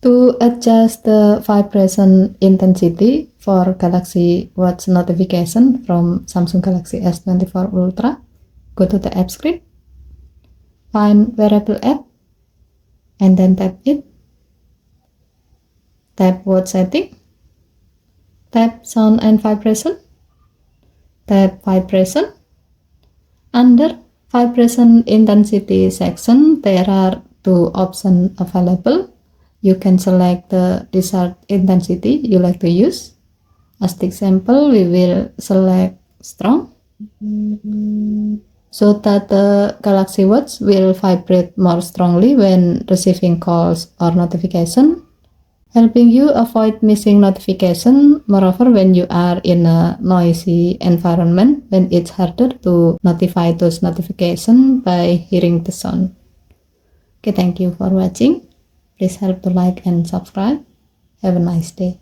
To adjust the vibration intensity for Galaxy Watch notification from Samsung Galaxy S24 Ultra, go to the app screen, find wearable app, and then tap it. Tap watch setting, tap sound and vibration, tap vibration. Under vibration intensity section, there are two options available. You can select the desired intensity you like to use. As the example, we will select strong, so that the Galaxy Watch will vibrate more strongly when receiving calls or notification, helping you avoid missing notification. Moreover, when you are in a noisy environment, when it's harder to notify those notifications by hearing the sound. Okay, thank you for watching. Please help to like and subscribe. Have a nice day.